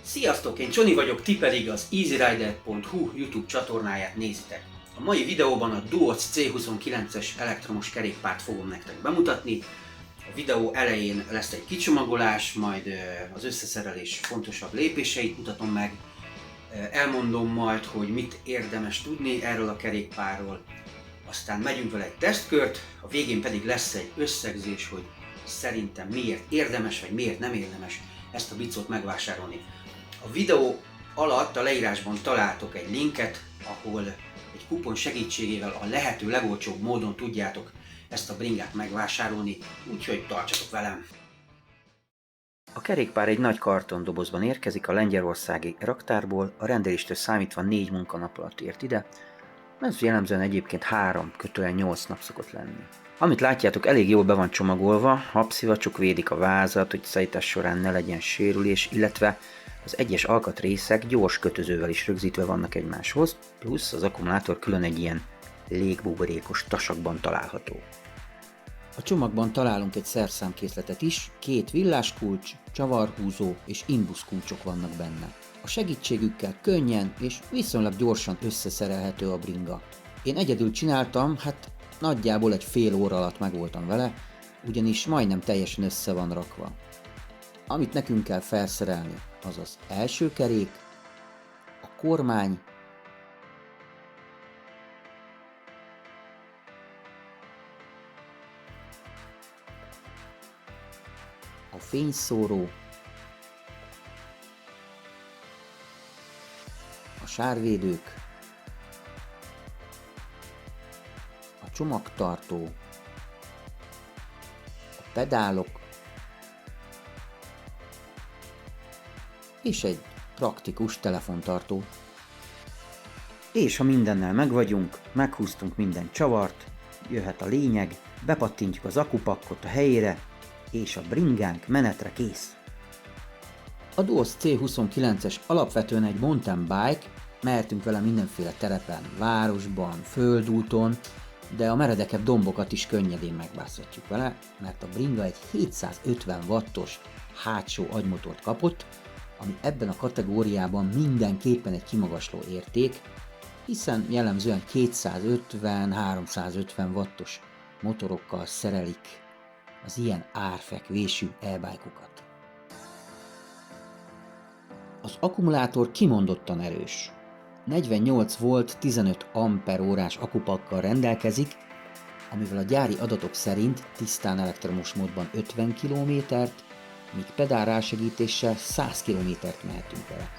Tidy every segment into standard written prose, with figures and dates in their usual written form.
Sziasztok, én Csoni vagyok, ti pedig az EasyRider.hu YouTube csatornáját nézitek. A mai videóban a Duoc C29-es elektromos kerékpárt fogom nektek bemutatni. A videó elején lesz egy kicsomagolás, majd az összeszerelés fontosabb lépéseit mutatom meg. Elmondom majd, hogy mit érdemes tudni erről a kerékpárról. Aztán megyünk vele egy tesztkört, a végén pedig lesz egy összegzés, hogy szerintem miért érdemes, vagy miért nem érdemes ezt a bicót megvásárolni. A videó alatt a leírásban találtok egy linket, ahol egy kupon segítségével a lehető legolcsóbb módon tudjátok ezt a bringát megvásárolni, úgyhogy tartsatok velem! A kerékpár egy nagy kartondobozban érkezik a lengyelországi raktárból, a rendeléstől számítva 4 munkanap alatt ért ide, ez jellemzően egyébként 3-8 nap szokott lenni. Amit látjátok, elég jól be van csomagolva, habszivacsok védik a vázat, hogy szállítás során ne legyen sérülés, illetve az egyes alkatrészek gyors kötözővel is rögzítve vannak egymáshoz, plusz az akkumulátor külön egy ilyen légbuborékos tasakban található. A csomagban találunk egy szerszámkészletet is, 2 villáskulcs, csavarhúzó és imbuszkulcsok vannak benne. A segítségükkel könnyen és viszonylag gyorsan összeszerelhető a bringa. Én egyedül csináltam, nagyjából egy fél óra alatt megvoltam vele, ugyanis majdnem teljesen össze van rakva. Amit nekünk kell felszerelni, az az első kerék, a kormány, a fényszóró, a sárvédők, a csomagtartó, a pedálok, és egy praktikus telefontartó. És ha mindennel megvagyunk, meghúztunk minden csavart, jöhet a lényeg, bepattintjuk az akupakkot a helyére, és a bringánk menetre kész. A Duoc C29-es alapvetően egy mountain bike, mehetünk vele mindenféle terepen, városban, földúton, de a meredekebb dombokat is könnyedén megbászhatjuk vele, mert a bringa egy 750 wattos hátsó agymotort kapott, ami ebben a kategóriában mindenképpen egy kimagasló érték, hiszen jellemzően 250-350 wattos motorokkal szerelik az ilyen árfekvésű e-bike-okat. Az akkumulátor kimondottan erős. 48 volt 15 Ah akupakkal rendelkezik, amivel a gyári adatok szerint tisztán elektromos módban 50 km-t, míg pedál rásegítéssel 100 km-t mehetünk vele.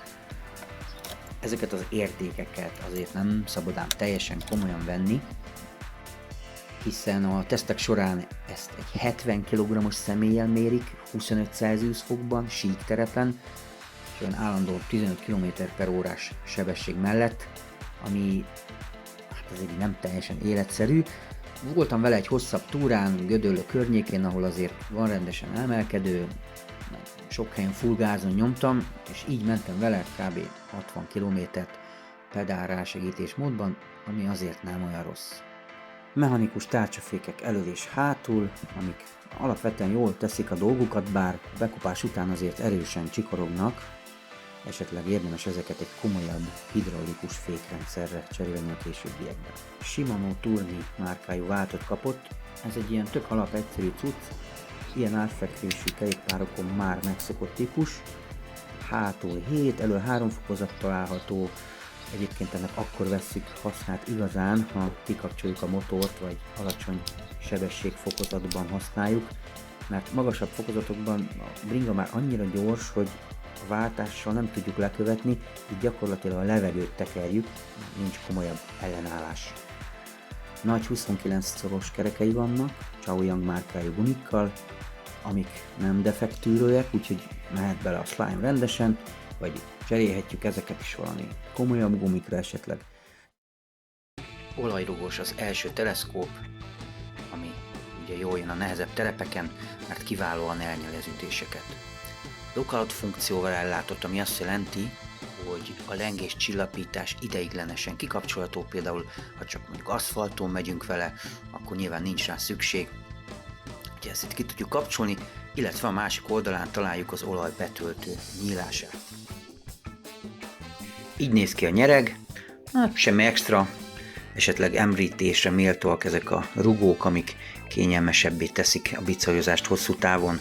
Ezeket az értékeket azért nem szabad ám teljesen komolyan venni, hiszen a tesztek során ezt egy 70 kg-os személlyel mérik 25 Celsius fokban, sík terepen, és olyan állandó 15 km/h sebesség mellett, ami azért nem teljesen életszerű. Voltam vele egy hosszabb túrán, Gödöllő környékén, ahol azért van rendesen emelkedő, sok helyen full gázon nyomtam, és így mentem vele kb. 60 km-t pedál rásegítés módban, ami azért nem olyan rossz. Mechanikus tárcsafékek elől és hátul, amik alapvetően jól teszik a dolgukat, bár bekopás után azért erősen csikorognak, esetleg érdemes ezeket egy komolyabb hidraulikus fékrendszerre cserélni a későbbiekben. Shimano Tourney márkájú váltót kapott, ez egy ilyen tök alap egyszerű cucc, ilyen átfekvésű kerékpárokon már megszokott típus, hátul 7, elől 3 fokozat található, egyébként ennek akkor vesszük hasznát igazán, ha kikapcsoljuk a motort, vagy alacsony sebességfokozatban használjuk, mert magasabb fokozatokban a bringa már annyira gyors, hogy a váltással nem tudjuk lekövetni, így gyakorlatilag a levegőt tekerjük, nincs komolyabb ellenállás. Nagy 29 szoros kerekei vannak, Chaoyang márkájú gumikkal, amik nem defektűrőek, úgyhogy mehet bele a slime rendesen, vagy cserélhetjük ezeket is valami komolyabb gumikra esetleg. Olajrugós az első teleszkóp, ami ugye jól jön a nehezebb terepeken, mert kiválóan elnyeli az ütéseket. Lookout funkcióval ellátott, ami azt jelenti, hogy a lengés csillapítás ideiglenesen kikapcsolható, például ha csak mondjuk aszfalton megyünk vele, akkor nyilván nincs rá szükség. Ugye ezt itt ki tudjuk kapcsolni, illetve a másik oldalán találjuk az olaj betöltő nyílását. Így néz ki a nyereg, hát semmi extra, esetleg említésre méltóak ezek a rugók, amik kényelmesebbé teszik a bicajlozást hosszú távon.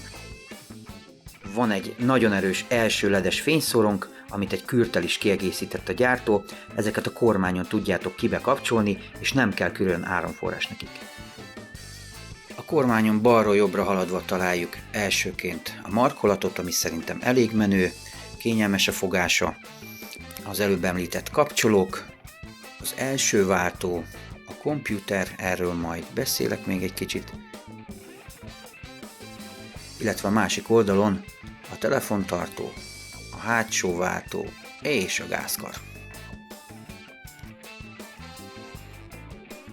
Van egy nagyon erős első ledes fényszórónk, amit egy kürttel is kiegészített a gyártó, ezeket a kormányon tudjátok kibe kapcsolni, és nem kell külön áramforrás nekik. A kormányon balról jobbra haladva találjuk elsőként a markolatot, ami szerintem elég menő, kényelmes a fogása, az előbb említett kapcsolók, az első váltó, a komputer, erről majd beszélek még egy kicsit, illetve a másik oldalon a telefontartó, a hátsó váltó és a gázkar.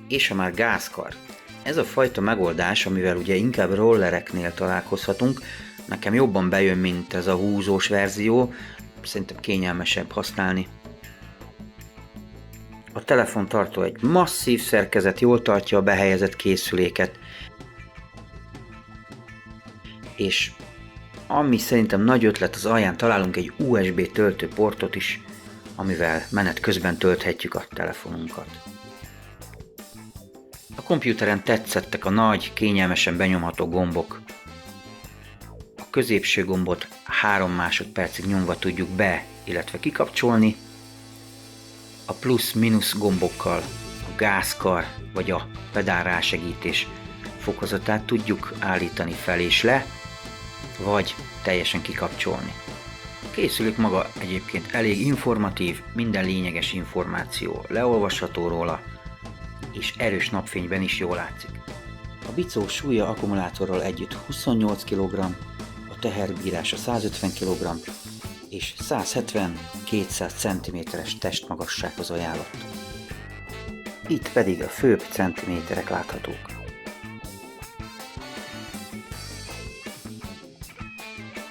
És ha már gázkar, ez a fajta megoldás, amivel ugye inkább rollereknél találkozhatunk, nekem jobban bejön, mint ez a húzós verzió, szerintem kényelmesebb használni. A telefontartó egy masszív szerkezet, jól tartja a behelyezett készüléket, és ami szerintem nagy ötlet, az alján találunk egy USB töltőportot is, amivel menet közben tölthetjük a telefonunkat. A komputeren tetszettek a nagy, kényelmesen benyomható gombok. A középső gombot 3 másodpercig nyomva tudjuk be, illetve kikapcsolni. A plusz-minusz gombokkal a gázkar vagy a pedál rásegítés fokozatát tudjuk állítani fel és le, vagy teljesen kikapcsolni. A készülék maga egyébként elég informatív, minden lényeges információ leolvasható róla, és erős napfényben is jól látszik. A bicó súlya akkumulátorral együtt 28 kg, a teherbírása 150 kg, és 170-200 cm-es testmagassághoz ajánlott. Itt pedig a főbb centiméterek láthatók.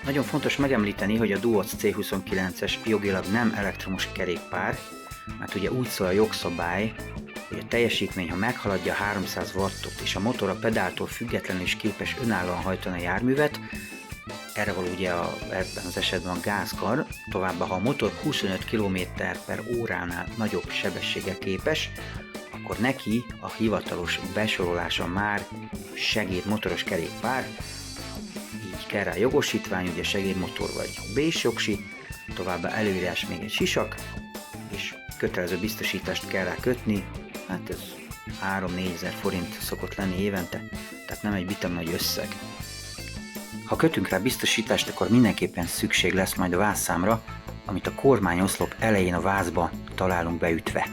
Nagyon fontos megemlíteni, hogy a Duoc C29-es jogilag nem elektromos kerékpár, mert ugye úgy szól a jogszabály, hogy a teljesítmény, ha meghaladja 300 wattot és a motor a pedáltól függetlenül is képes önállóan hajtani a járművet, erre való ugye ebben az esetben a gázkar, továbbá ha a motor 25 km/h-nál nagyobb sebességgel képes, akkor neki a hivatalos besorolása már segédmotoros kerékpár, így kell rá jogosítvány, ugye segédmotor vagy B-s jogsi, továbbá előírás még egy sisak, és kötelező biztosítást kell rá kötni, hát ez 3-4 ezer forint szokott lenni évente, tehát nem egy bitam nagy összeg. Ha kötünk rá biztosítást, akkor mindenképpen szükség lesz majd a vázszámra, amit a kormányoszlop elején a vázba találunk beütve.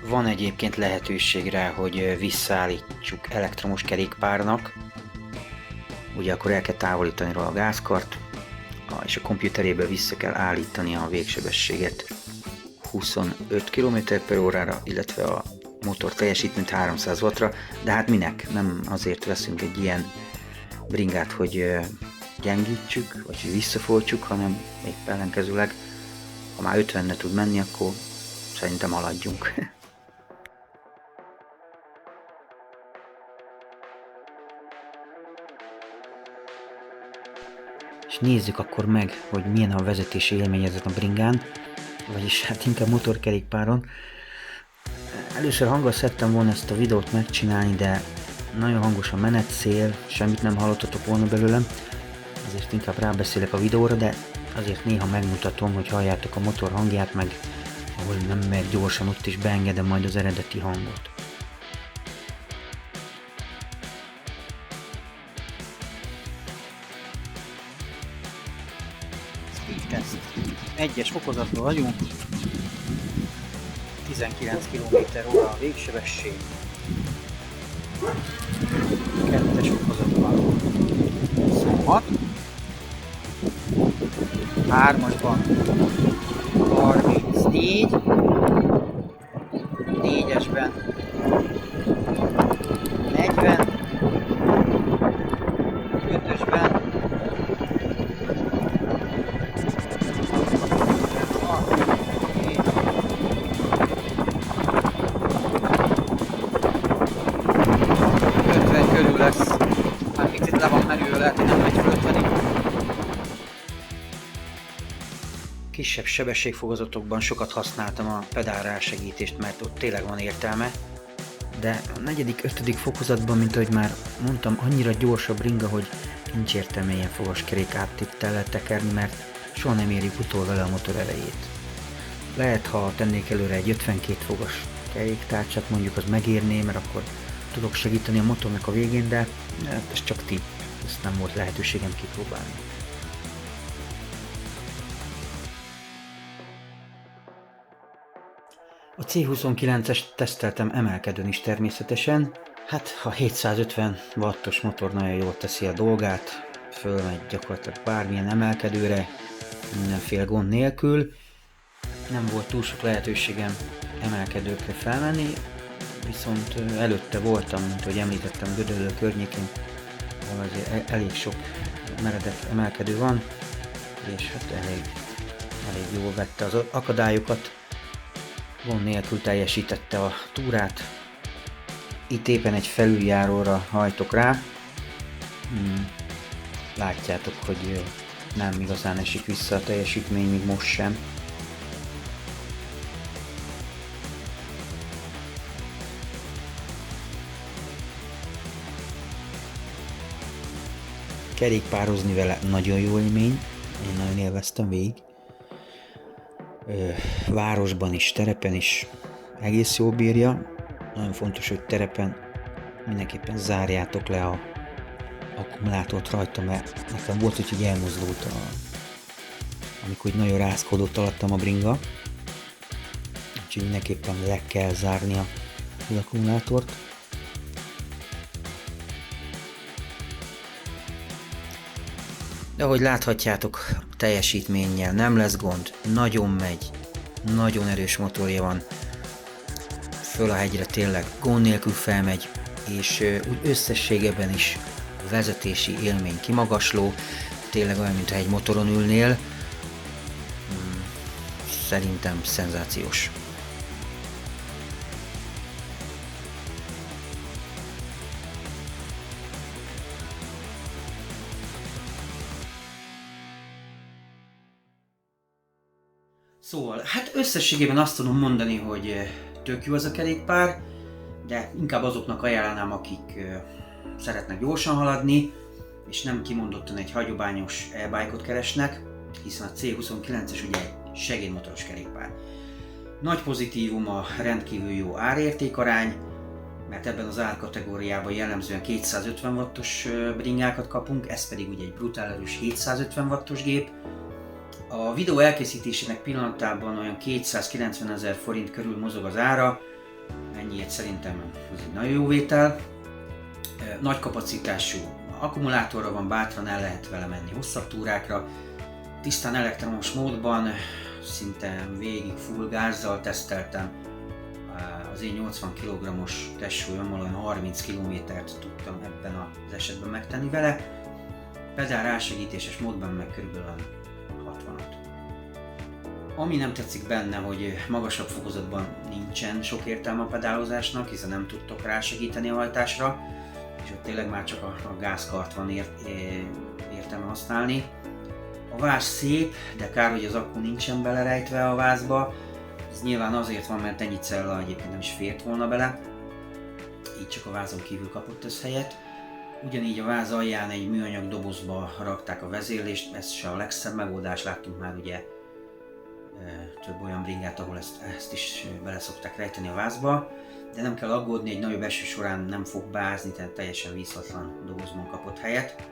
Van egyébként lehetőség rá, hogy visszaállítsuk elektromos kerékpárnak, ugye akkor el kell távolítani róla a gázkart, és a komputeréből vissza kell állítani a végsebességet 25 km/h-ra, illetve a motor teljesítményt 300 wattra, de hát minek? Nem azért veszünk egy ilyen bringát, hogy gyengítsük, vagy hogy visszafoltsuk, hanem épp ellenkezőleg, ha már 50-ne tud menni, akkor szerintem haladjunk. És nézzük akkor meg, hogy milyen a vezetési élmény ezen a bringán, vagyis hát inkább motorkerékpáron. Először hanggal szerettem volna ezt a videót megcsinálni, de nagyon hangos a menetszél, semmit nem hallottatok volna belőlem, ezért inkább rábeszélek a videóra, de azért néha megmutatom, hogy halljátok a motor hangját, meg ahol nem megy gyorsan, ott is beengedem majd az eredeti hangot. Speed test. 1-es fokozatról vagyunk, 19 km/h a végsebesség. 2-es fokozatban 26, 3-asban 34, 4-esben 40, 5-ösben 50 körül lesz. Már picit le van merülve, lehet, hogy nem megy föl 50-ig. kisebb sebességfokozatokban sokat használtam a pedál rásegítést, mert ott tényleg van értelme, de a 4.-5. fokozatban, mint ahogy már mondtam, annyira gyors a bringa, hogy nincs értelme ilyen fogaskerék áttéttel tekerni, mert soha nem érjük utol vele a motor erejét. Lehet, ha tennék előre egy 52 fogas keréktárcsát, mondjuk az megérné, mert akkor tudok segíteni a motornak a végén, de ez csak tipp, ezt nem volt lehetőségem kipróbálni. A C29-est teszteltem emelkedőn is természetesen. Hát a 750 wattos motor nagyon jól teszi a dolgát, fölmegy gyakorlatilag bármilyen emelkedőre, mindenféle gond nélkül. Nem volt túl sok lehetőségem emelkedőkre felmenni, viszont előtte voltam, mint ahogy említettem, Gödöllő környékén, ahol azért elég sok meredek emelkedő van, és hát elég jól vette az akadályokat, gond nélkül teljesítette a túrát. Itt éppen egy felüljáróra hajtok rá, látjátok, hogy nem igazán esik vissza a teljesítmény, még most sem. Kerékpározni vele nagyon jó élmény, én nagyon élveztem végig. Városban is, terepen is egész jól bírja. Nagyon fontos, hogy terepen mindenképpen zárjátok le a akkumulátort rajta, mert nekem volt, hogy elmozdult, amikor nagyon rázkodott alattam a bringa. Úgyhogy mindenképpen le kell zárni az akkumulátort. De ahogy láthatjátok, teljesítménnyel nem lesz gond, nagyon megy, nagyon erős motorja van, föl a hegyre tényleg gond nélkül felmegy, és úgy összességében is a vezetési élmény kimagasló, tényleg olyan, mintha egy motoron ülnél, szerintem szenzációs. Szóval, hát összességében azt tudom mondani, hogy tök jó az a kerékpár, de inkább azoknak ajánlanám, akik szeretnek gyorsan haladni, és nem kimondottan egy hagyományos e-bike-ot keresnek, hiszen a C29-es ugye egy segédmotoros kerékpár. Nagy pozitívum a rendkívül jó árértékarány, mert ebben az árkategóriában jellemzően 250 wattos bringákat kapunk, ez pedig ugye egy brutál erős 750 wattos gép. A videó elkészítésének pillanatában olyan 290 000 forint körül mozog az ára, ennyiért szerintem ez egy nagyon jó vétel. Nagy kapacitású akkumulátorra van, bátran el lehet vele menni hosszabb túrákra. Tisztán elektromos módban, szinte végig full gázzal teszteltem. Az én 80 kg-os testsúlyommal olyan 30 km-t tudtam ebben az esetben megtenni vele. Pedál rásegítéses módban meg körülbelül 60-at. Ami nem tetszik benne, hogy magasabb fokozatban nincsen sok értelme a pedálozásnak, hiszen nem tudtok rásegíteni a hajtásra, és ott tényleg már csak a gázkart van értelme használni. A váz szép, de kár, hogy az akku nincsen belerejtve a vázba. Ez nyilván azért van, mert ennyi cella egyébként nem is fért volna bele, így csak a vázon kívül kapott ez helyet. Ugyanígy a váz alján egy műanyag dobozba rakták a vezérlést, ez se a legszebb megoldás, láttunk már ugye több olyan bringát, ahol ezt is bele szokták rejteni a vázba, de nem kell aggódni, egy nagyobb eső során nem fog beázni, tehát teljesen vízhatlan dobozban kapott helyet.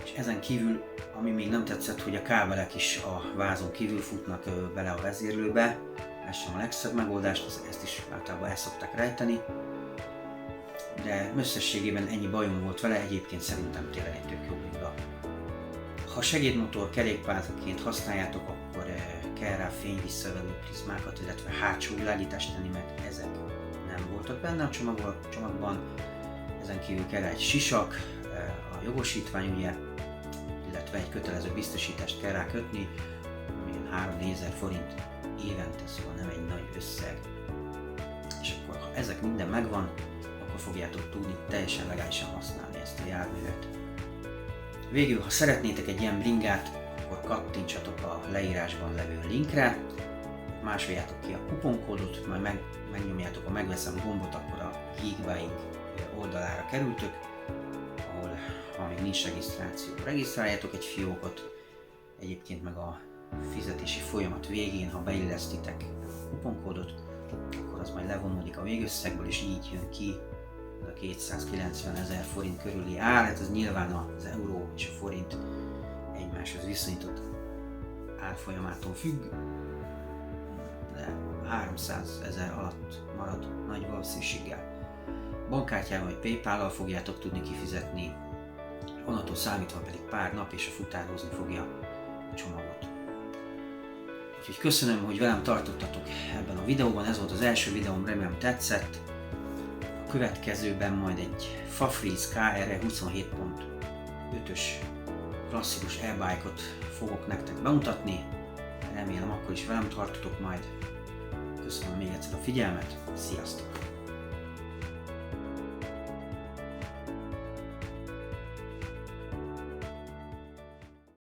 És ezen kívül, ami még nem tetszett, hogy a kábelek is a vázon kívül futnak bele a vezérlőbe, ez sem a legszebb megoldás, ezt is általában el szokták rejteni. De összességében ennyi bajom volt vele, egyébként szerintem tényleg egy tök jó bringa. Ha segédmotor kerékpárként használjátok, akkor kell rá fényvisszavelő prizmákat, illetve hátsó világítást tenni, mert ezek nem voltak benne a csomagban. Ezen kívül kell egy sisak, a jogosítvány ugye, illetve egy kötelező biztosítást kell rá kötni, ami 3-4 000 forint évente, szóval nem egy nagy összeg. És akkor ha ezek minden megvan, akkor fogjátok tudni teljesen legálisan használni ezt a járművet. Végül, ha szeretnétek egy ilyen bringát, akkor akkor kattintsatok a leírásban levő linkre, másoljátok ki a kuponkódot, majd megnyomjátok a megveszem gombot, akkor a Geekbuying oldalára kerültök, ahol, ha még nincs regisztráció, regisztráljátok egy fiókot, egyébként meg a fizetési folyamat végén, ha beillesztitek a kuponkódot, akkor az majd levonódik a végösszegből, és így jön ki a 290 000 forint körüli ár. Hát ez nyilván az euró és a forint egymáshoz viszonyított árfolyamától függ, de 300 000 alatt marad nagy valószínűséggel. Bankkártyával vagy PayPal-al fogjátok tudni kifizetni, onnantól számítva pedig pár nap, és a futározni fogja a csomagot. Úgyhogy köszönöm, hogy velem tartottatok ebben a videóban, ez volt az első videóm, remélem tetszett. A következőben majd egy Fafreeze KR 27.5-ös klasszikus e-bike-ot fogok nektek bemutatni, remélem akkor is velem tartotok majd. Köszönöm még egyszer a figyelmet, sziasztok!